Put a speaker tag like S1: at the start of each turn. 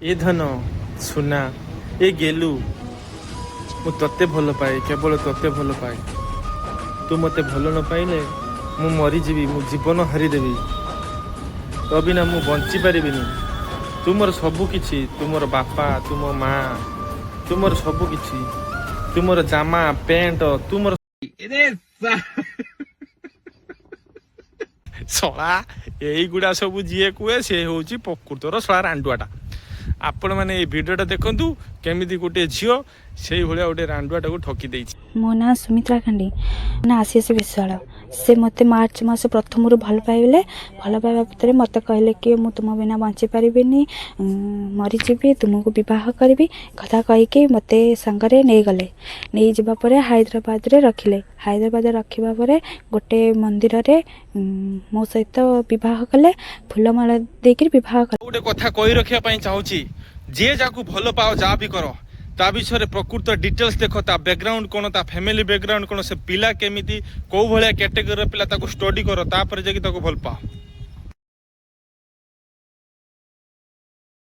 S1: ए धन सुना ए गेलु मु तत्ते भल पाए केवल तत्ते भल पाए तू मते भल न पाइले मु मरीजी मु जीवन हारिदेवी तो बिना मु बंची पारिबिनी तुमर सबु किछि तुमर बापा तुम माँ तुमर सबु किछि तुमर जामा पेंट तुमर शला यहीगुड़ा सब जी कुए सी हूँ प्रकृतर शला रांडुआटा आपण मैंने भिडियोटा देखु केमी गोटे झील से भाया गोटे रांडुआटा को ठकी देछि।
S2: मो ना सुमित्रा खांडी ना आशीष विश्वाल से मते मार्च मास प्रथम भल पाइले भल पाइबा भितर मते कहले कि मु तुम बिना बंची पारिबिनी मरीजी तुमको विवाह करी कथा कहीकि मते संगरे नहीं गले नहीं जावा परे हैदराबाद रे रखिले हैदराबाद रखिबा परे गोटे मंदिर रे मो सहित विवाह कले फूलमाला देकर विवाह कले
S1: गोटे कथा कही रखिया पई चाहूची जे जाकू भल पाओ जा भी करो ता विषय प्रकृत डिटेल्स देख ता बैकग्राउंड कौन ता फैमिली बैकग्राउंड कौन से पिला केमिति कौ भलिया कैटेगरी पिला ताको स्टडी करो तापर जे कि ताको भल पाओ।